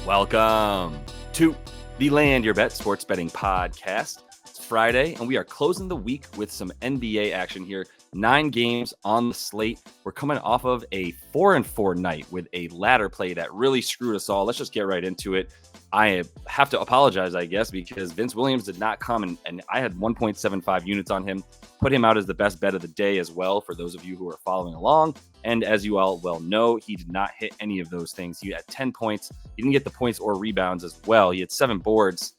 Welcome to the Land Your Bet Sports Betting Podcast. It's Friday, and we are closing the week with some NBA action here. 9 games on the slate. We're coming off of a 4-4 night with a ladder play that really screwed us all. Let's just get right into it. I have to apologize, I guess, because Vince Williams did not come, and I had 1.75 units on him. Put him out as the best bet of the day as well, for those of you who are following along. And as you all well know, he did not hit any of those things. He had 10 points. He didn't get the points or rebounds as well. He had 7 boards,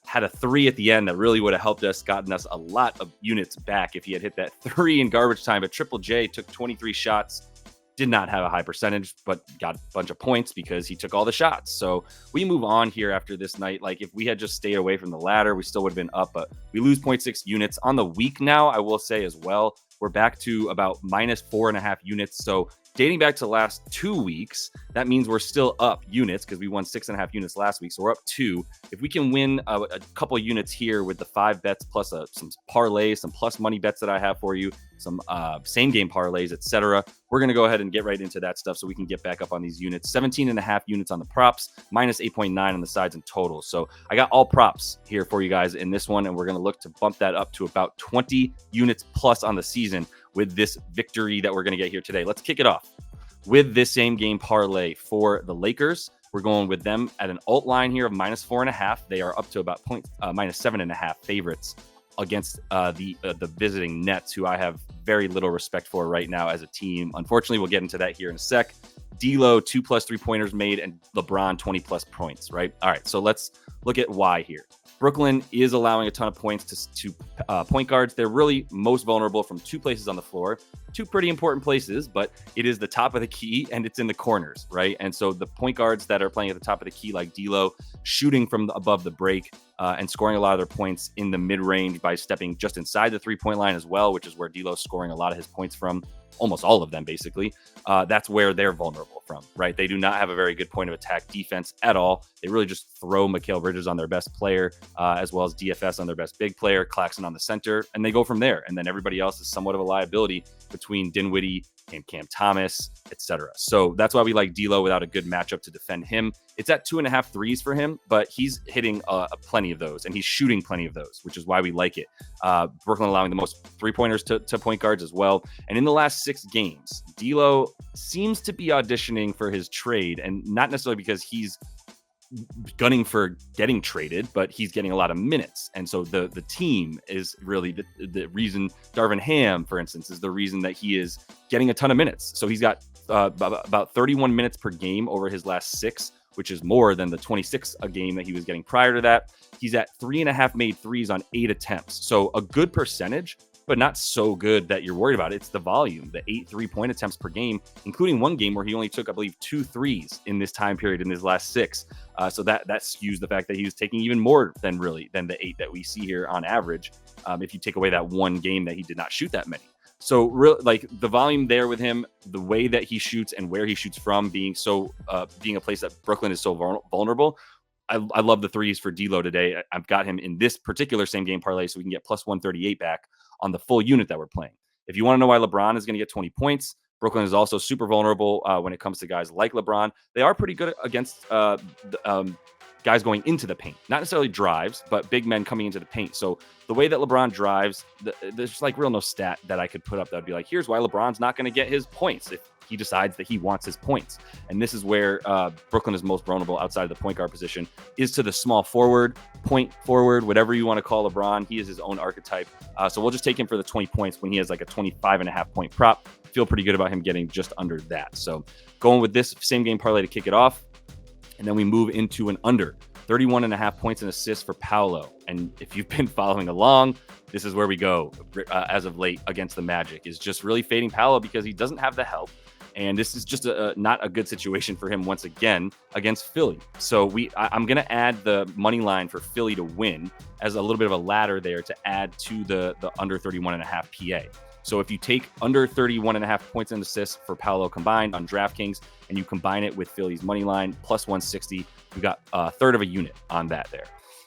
had a 3 at the end that really would have helped us, gotten us a lot of units back if he had hit that 3 in garbage time. But Triple J took 23 shots. Did not have a high percentage, but got a bunch of points because he took all the shots. So we move on here after this night. Like, if we had just stayed away from the ladder, we still would have been up, but we lose 0.6 units on the week now. I will say as well, we're back to about minus 4.5 units. So dating back to the last 2 weeks, that means we're still up units because we won 6.5 units last week. So we're up 2. If we can win a couple units here with the 5 bets plus some parlays, some plus money bets that I have for you, some same game parlays, etc., we're going to go ahead and get right into that stuff so we can get back up on these units. 17.5 units on the props, minus 8.9 on the sides in total. So I got all props here for you guys in this one, and we're going to look to bump that up to about 20 units plus on the season with this victory that we're going to get here today. Let's kick it off with this same game parlay for the Lakers. We're going with them at an alt line here of minus 4.5. They are up to about minus 7.5 favorites against the visiting Nets, who I have very little respect for right now as a team. Unfortunately, we'll get into that here in a sec. D'Lo, 2+ 3-pointers made, and LeBron, 20+ points, right? All right, so let's look at why here. Brooklyn is allowing a ton of points to point guards. They're really most vulnerable from 2 places on the floor, 2 pretty important places, but it is the top of the key and it's in the corners, right? And so the point guards that are playing at the top of the key, like D'Lo, shooting from above the break and scoring a lot of their points in the mid-range by stepping just inside the 3-point line as well, which is where D'Lo's scoring a lot of his points from. Almost all of them, basically. That's where they're vulnerable from, right? They do not have a very good point of attack defense at all. They really just throw Mikal Bridges on their best player, as well as DFS on their best big player, Claxton on the center, and they go from there. And then everybody else is somewhat of a liability between Dinwiddie and Cam Thomas, etc. So that's why we like D'Lo without a good matchup to defend him. It's at 2.5 threes for him, but he's hitting plenty of those, and he's shooting plenty of those, which is why we like it. Brooklyn allowing the most 3-pointers to point guards as well. And in the last 6 games, D'Lo seems to be auditioning for his trade, and not necessarily because he's gunning for getting traded, but he's getting a lot of minutes. And so the team is really the reason. Darvin Ham, for instance, is the reason that he is getting a ton of minutes. So he's got about 31 minutes per game over his last 6, which is more than the 26 a game that he was getting prior to that. He's at 3.5 made threes on 8 attempts. So a good percentage, but not so good that you're worried about it. It's the volume, the 8 3-point attempts per game, including one game where he only took, I believe, 2 threes in this time period in his last 6. So that skews the fact that he was taking even more than the 8 that we see here on average. If you take away that one game that he did not shoot that many. So like the volume there with him, the way that he shoots and where he shoots from being a place that Brooklyn is so vulnerable. I love the threes for D'Lo today. I've got him in this particular same game parlay so we can get plus 138 back on the full unit that we're playing. If you want to know why LeBron is going to get 20 points, Brooklyn is also super vulnerable when it comes to guys like LeBron. They are pretty good against guys going into the paint, not necessarily drives, but big men coming into the paint. So the way that LeBron drives, there's like no stat that I could put up that would be like, here's why LeBron's not going to get his points if he decides that he wants his points. And this is where Brooklyn is most vulnerable outside of the point guard position, is to the small forward, point forward, whatever you want to call LeBron. He is his own archetype. So we'll just take him for the 20 points when he has like a 25.5 point prop. Feel pretty good about him getting just under that. So going with this same game parlay to kick it off. And then we move into an under 31.5 points and assists for Paolo. And if you've been following along, this is where we go as of late against the Magic, is just really fading Paolo because he doesn't have the help. And this is just not a good situation for him once again against Philly. So I'm going to add the money line for Philly to win as a little bit of a ladder there to add to the under 31.5 PA. So if you take under 31.5 points and assists for Paolo combined on DraftKings and you combine it with Philly's money line plus 160, we got a third of a unit on that there.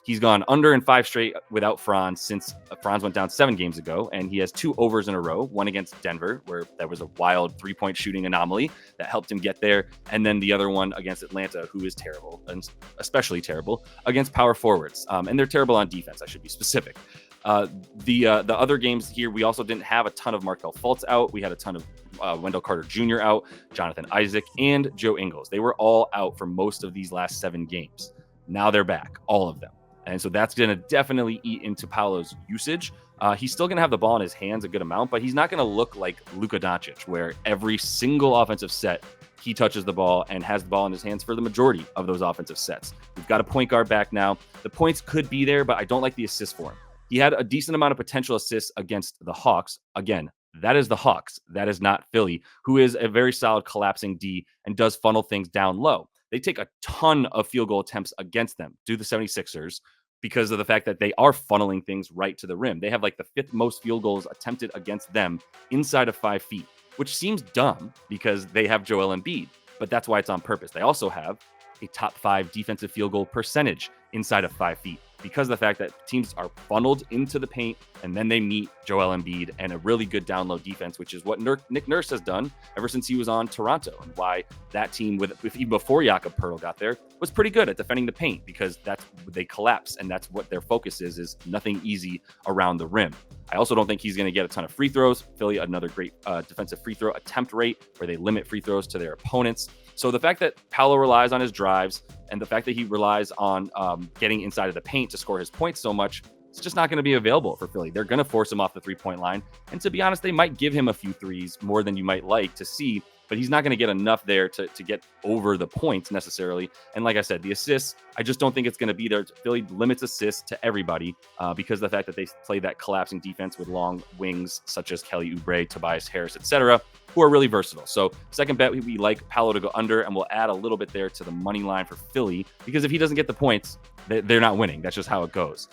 He's gone under in 5 straight without Franz since Franz went down 7 games ago, and he has 2 overs in a row, one against Denver, where there was a wild 3-point shooting anomaly that helped him get there, and then the other one against Atlanta, who is terrible, and especially terrible, against power forwards. And they're terrible on defense, I should be specific. The other games here, we also didn't have a ton of Markelle Fultz out. We had a ton of Wendell Carter Jr. out, Jonathan Isaac, and Joe Ingles. They were all out for most of these last 7 games. Now they're back, all of them. And so that's going to definitely eat into Paolo's usage. He's still going to have the ball in his hands a good amount, but he's not going to look like Luka Doncic, where every single offensive set he touches the ball and has the ball in his hands for the majority of those offensive sets. We've got a point guard back now. The points could be there, but I don't like the assist for him. He had a decent amount of potential assists against the Hawks. Again, that is the Hawks. That is not Philly, who is a very solid collapsing D and does funnel things down low. They take a ton of field goal attempts against them, do the 76ers, because of the fact that they are funneling things right to the rim. They have like the 5th most field goals attempted against them inside of 5 feet, which seems dumb because they have Joel Embiid, but that's why it's on purpose. They also have a top 5 defensive field goal percentage inside of 5 feet because of the fact that teams are funneled into the paint and then they meet Joel Embiid and a really good down low defense, which is what Nick Nurse has done ever since he was on Toronto, and why that team, even before Jakob Poeltl got there, was pretty good at defending the paint because that's they collapse and that's what their focus is nothing easy around the rim. I also don't think he's going to get a ton of free throws. Philly, another great defensive free throw attempt rate where they limit free throws to their opponents. So the fact that Paolo relies on his drives and the fact that he relies on getting inside of the paint to score his points so much, it's just not going to be available for Philly. They're going to force him off the 3-point line. And to be honest, they might give him a few threes more than you might like to see, but he's not going to get enough there to get over the points necessarily. And like I said, the assists, I just don't think it's going to be there. Philly limits assists to everybody because of the fact that they play that collapsing defense with long wings such as Kelly Oubre, Tobias Harris, etc., who are really versatile. So second bet, we like Paolo to go under, and we'll add a little bit there to the money line for Philly because if he doesn't get the points, they're not winning. That's just how it goes.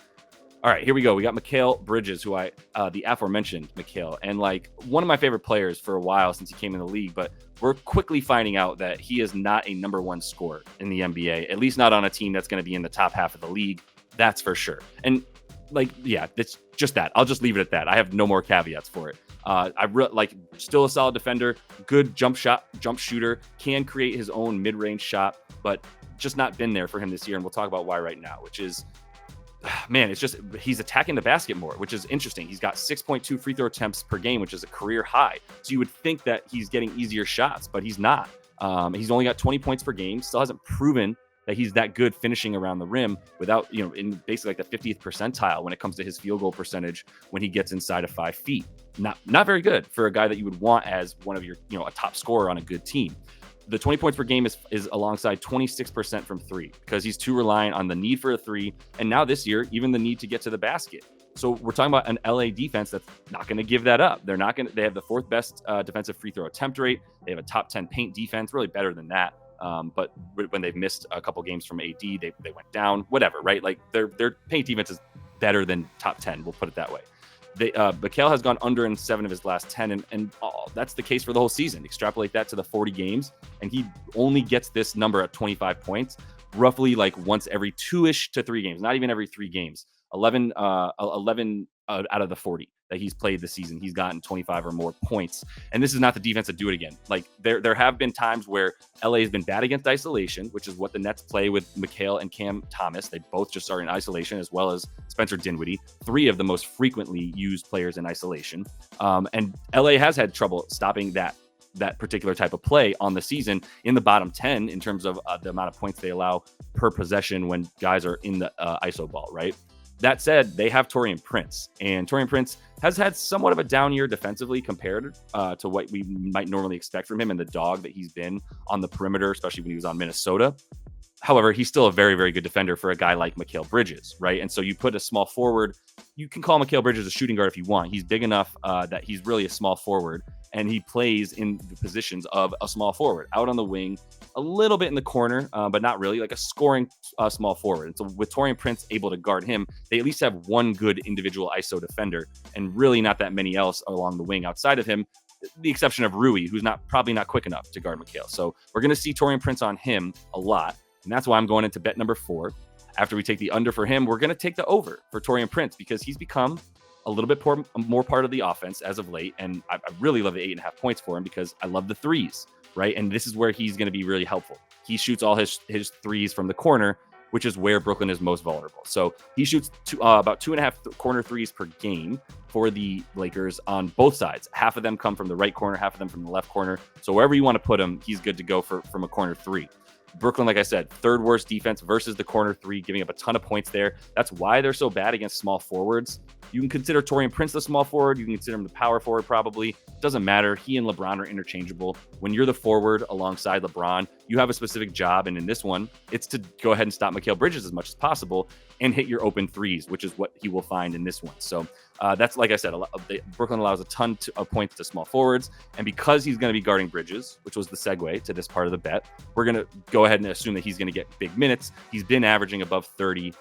All right, here we go. We got Mikal Bridges, who the aforementioned Mikal, and like one of my favorite players for a while since he came in the league, but we're quickly finding out that he is not a number 1 scorer in the NBA, at least not on a team that's going to be in the top half of the league. That's for sure. And like, yeah, it's just that. I'll just leave it at that. I have no more caveats for it. Still a solid defender, good jump shooter, can create his own mid-range shot, but just not been there for him this year. And we'll talk about why right now, which is, man, it's just he's attacking the basket more, which is interesting. He's got 6.2 free throw attempts per game, which is a career high. So you would think that he's getting easier shots, but he's not. He's only got 20 points per game, still hasn't proven that he's that good finishing around the rim without, in basically like the 50th percentile when it comes to his field goal percentage when he gets inside of 5 feet. Not very good for a guy that you would want as one of your, a top scorer on a good team. The 20 points per game is alongside 26% from 3 because he's too reliant on the need for a 3. And now this year, even the need to get to the basket. So we're talking about an LA defense that's not going to give that up. They have the 4th best defensive free throw attempt rate. They have a top 10 paint defense, really better than that. But when they've missed a couple games from AD, they went down, whatever, right? Like their paint defense is better than top 10. We'll put it that way. Mikal has gone under in 7 of his last 10, and that's the case for the whole season. Extrapolate that to the 40 games, and he only gets this number at 25 points, roughly like once every 2-ish to 3 games, not even every 3 games. 11 out of the 40 that he's played this season, he's gotten 25 or more points. And this is not the defense to do it again. Like there have been times where LA has been bad against isolation, which is what the Nets play with Mikal and Cam Thomas. They both just are in isolation, as well as Spencer Dinwiddie, 3 of the most frequently used players in isolation. And LA has had trouble stopping that particular type of play on the season in the bottom 10 in terms of the amount of points they allow per possession when guys are in the ISO ball, right? That said, they have Taurean Prince, and Taurean Prince has had somewhat of a down year defensively compared to what we might normally expect from him and the dog that he's been on the perimeter, especially when he was on Minnesota. However, he's still a very, very good defender for a guy like Mikal Bridges, right? And so you put a small forward, you can call Mikal Bridges a shooting guard if you want. He's big enough that he's really a small forward, and he plays in the positions of a small forward, out on the wing, a little bit in the corner, but not really, like a scoring small forward. And so with Taurean Prince able to guard him, they at least have one good individual ISO defender, and really not that many else along the wing outside of him, the exception of Rui, who's probably not quick enough to guard Mikal. So we're going to see Taurean Prince on him a lot. And that's why I'm going into bet number 4. after we take the under for him, we're going to take the over for Taurean Prince because he's become a little bit more part of the offense as of late. And I really love the 8.5 points for him because I love the threes, right? And this is where he's going to be really helpful. He shoots all his threes from the corner, which is where Brooklyn is most vulnerable. So he shoots about 2.5 corner threes per game for the Lakers on both sides. Half of them come from the right corner, half of them from the left corner. So wherever you want to put him, he's good to go from a corner three. Brooklyn, like I said, third worst defense versus the corner three, giving up a ton of points there. That's why they're so bad against small forwards. You can consider Taurean Prince the small forward. You can consider him the power forward probably. Doesn't matter. He and LeBron are interchangeable. When you're the forward alongside LeBron, you have a specific job. And in this one, it's to go ahead and stop Mikal Bridges as much as possible and hit your open threes, which is what he will find in this one. So that's, like I said, Brooklyn allows a ton of points to small forwards. And because he's going to be guarding Bridges, which was the segue to this part of the bet, we're going to go ahead and assume that he's going to get big minutes. He's been averaging above 30,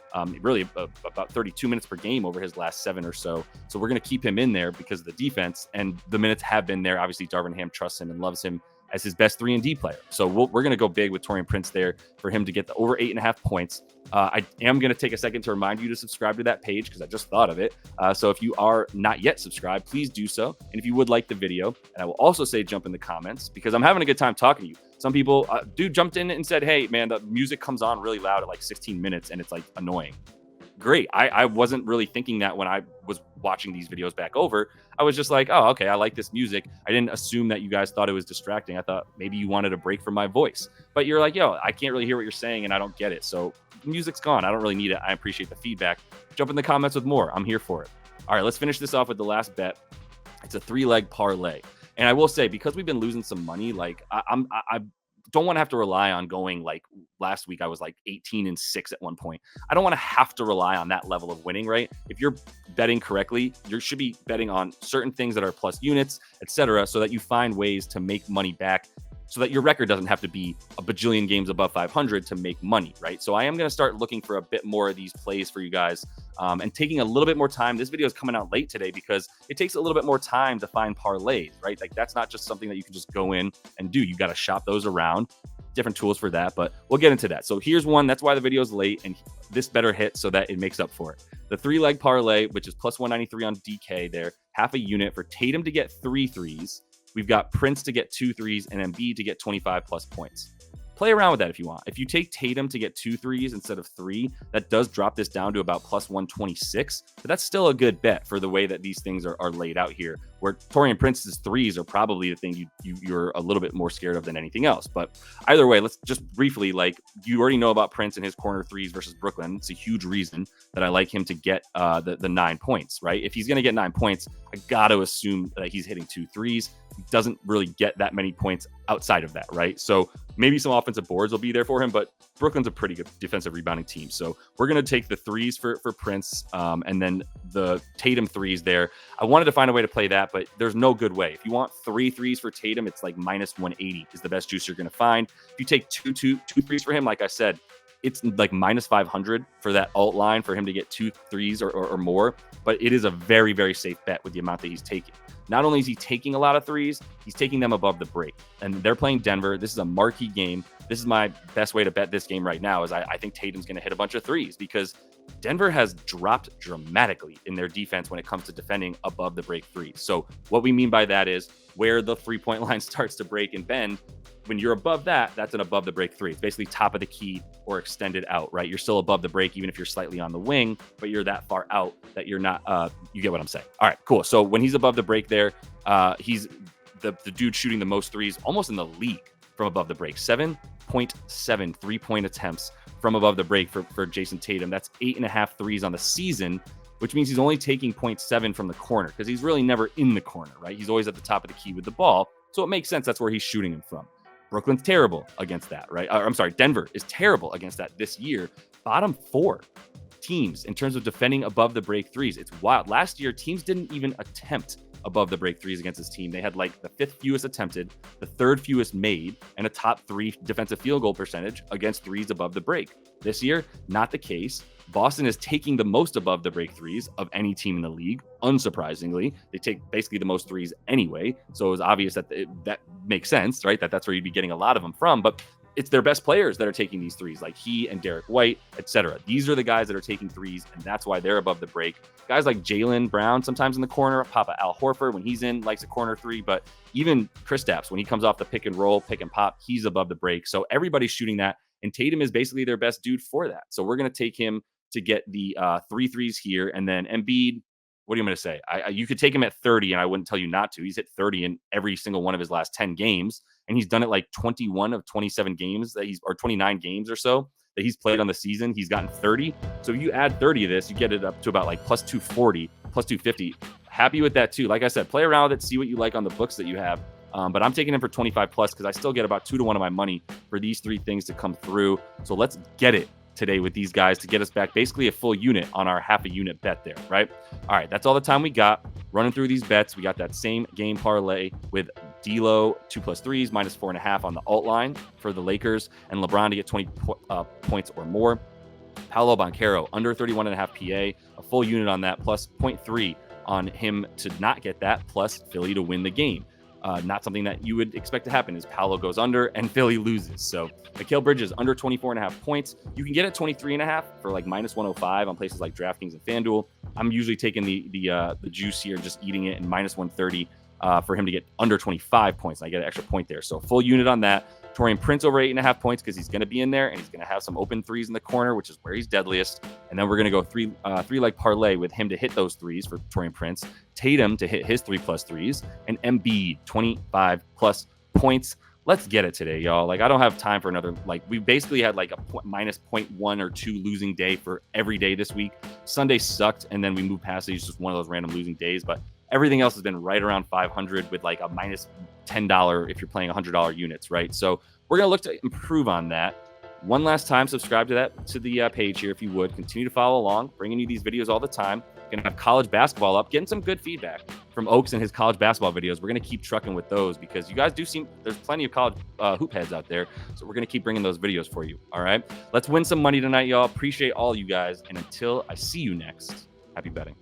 really about 32 minutes per game over his last 7 or so. So we're going to keep him in there because of the defense, and the minutes have been there. Obviously, Darvin Ham trusts him and loves him as his best 3-and-D player. So we're going to go big with Taurean Prince there for him to get the over 8.5 points. I am going to take a second to remind you to subscribe to that page because I just thought of it. So if you are not yet subscribed, please do so. And if you would like the video, and I will also say jump in the comments because I'm having a good time talking to you. Some people jumped in and said, hey, man, the music comes on really loud at like 16 minutes and it's like annoying. Great. I wasn't really thinking that when I was watching these videos back over. I was just like, oh, okay, I like this music. I didn't assume that you guys thought it was distracting. I thought maybe you wanted a break from my voice. But you're like, yo, I can't really hear what you're saying and I don't get it. So the music's gone. I don't really need it. I appreciate the feedback. Jump in the comments with more. I'm here for it. All right, let's finish this off with the last bet. It's a 3-leg parlay. And I will say, because we've been losing some money, like I don't want to have to rely on going like last week. I was like 18-6 at one point. I don't want to have to rely on that level of winning, right? If you're betting correctly, you should be betting on certain things that are plus units, etc., so that you find ways to make money back so that your record doesn't have to be a bajillion games above 500 to make money, right? So I am going to start looking for a bit more of these plays for you guys and taking a little bit more time. This video is coming out late today because it takes a little bit more time to find parlays, right? Like that's not just something that you can just go in and do. You got to shop those around. Different tools for that, but we'll get into that. So here's one. That's why the video is late, and this better hit so that it makes up for it. The 3-leg parlay, which is plus 193 on DK there, half a unit for Tatum to get 3 threes. We've got Prince to get 2 threes and Embiid to get 25 plus points. Play around with that if you want. If you take Tatum to get 2 threes instead of 3, that does drop this down to about plus 126. But that's still a good bet for the way that these things are laid out here, where Taurean Prince's threes are probably the thing you're a little bit more scared of than anything else. But either way, let's just briefly, like, you already know about Prince and his corner threes versus Brooklyn. It's a huge reason that I like him to get the 9 points, right? If he's going to get 9 points, I got to assume that he's hitting 2 threes. He doesn't really get that many points outside of that, right? So maybe some offensive boards will be there for him, but Brooklyn's a pretty good defensive rebounding team. So we're going to take the threes for Prince and then the Tatum threes there. I wanted to find a way to play that, but there's no good way. If you want 3 threes for Tatum, it's like minus 180 is the best juice you're going to find. If you take two threes for him, like I said, it's like minus 500 for that alt line for him to get 2 threes or more, but it is a very, very safe bet with the amount that he's taking. Not only is he taking a lot of threes, he's taking them above the break. And they're playing Denver. This is a marquee game. This is my best way to bet this game right now is I think Tatum's going to hit a bunch of threes because Denver has dropped dramatically in their defense when it comes to defending above the break threes. So what we mean by that is where the 3-point line starts to break and bend. When you're above that, that's an above the break 3. It's basically top of the key or extended out, right? You're still above the break, even if you're slightly on the wing, but you're that far out that you're not, you get what I'm saying. All right, cool. So when he's above the break there, he's the dude shooting the most threes almost in the league from above the break. 7.7 3-point attempts from above the break for Jason Tatum. That's 8.5 threes on the season, which means he's only taking 0.7 from the corner because he's really never in the corner, right? He's always at the top of the key with the ball. So it makes sense that's where he's shooting him from. Brooklyn's terrible against that, right? Denver is terrible against that this year. Bottom 4 teams in terms of defending above the break threes. It's wild. Last year, teams didn't even attempt above the break threes against this team. They had like the 5th fewest attempted, the 3rd fewest made, and a top 3 defensive field goal percentage against threes above the break. This year, not the case. Boston is taking the most above the break threes of any team in the league. Unsurprisingly, they take basically the most threes anyway. So it was obvious that that makes sense, right? That's where you'd be getting a lot of them from. But it's their best players that are taking these threes, like he and Derek White, etc. These are the guys that are taking threes, and that's why they're above the break. Guys like Jaylen Brown, sometimes in the corner. Papa Al Horford, when he's in, likes a corner three. But even Kristaps, when he comes off the pick and roll, pick and pop, he's above the break. So everybody's shooting that, and Tatum is basically their best dude for that. So we're going to take him to get the 3 threes here. And then Embiid, what are you going to say? You could take him at 30, and I wouldn't tell you not to. He's hit 30 in every single one of his last 10 games. And he's done it like 21 of 27 games or 29 games or so that he's played on the season. He's gotten 30. So if you add 30 of this, you get it up to about like plus 240, plus 250. Happy with that too. Like I said, play around with it, see what you like on the books that you have. But I'm taking him for 25 plus because I still get about 2 to 1 of my money for these 3 things to come through. So let's get it today with these guys to get us back basically a full unit on our half a unit bet there, right? All right, that's all the time we got. Running through these bets, we got that same game parlay with D'Lo 2+3s -4.5 on the alt line for the Lakers, and LeBron to get 20 points or more. Paolo Banchero under 31.5 PA, a full unit on that, plus 0.3 on him to not get that, plus Philly to win the game. Not something that you would expect to happen is Paolo goes under and Philly loses. So Mikal Bridges under 24.5 points. You can get at 23.5 for like -105 on places like DraftKings and FanDuel. I'm usually taking the juice here and just eating it, and -130 for him to get under 25 points. I get an extra point there. So full unit on that. Taurean Prince over 8.5 points because he's going to be in there and he's going to have some open threes in the corner, which is where he's deadliest. And then we're going to go three leg parlay with him to hit those threes for Taurean Prince, Tatum to hit his 3+ threes, and Embiid 25+ points. Let's get it today, y'all. Like, I don't have time for another. Like, we basically had like a -0.1 or 2 losing day for every day this week. Sunday sucked, and then we moved past it. It's just one of those random losing days, but everything else has been right around 500 with like a -$10 if you're playing $100 units, right? So we're going to look to improve on that. One last time, subscribe to the page here if you would. Continue to follow along, bringing you these videos all the time. Going to have college basketball up, getting some good feedback from Oaks and his college basketball videos. We're going to keep trucking with those because you guys do seem, there's plenty of college hoop heads out there. So we're going to keep bringing those videos for you. All right. Let's win some money tonight, y'all. Appreciate all you guys. And until I see you next, happy betting.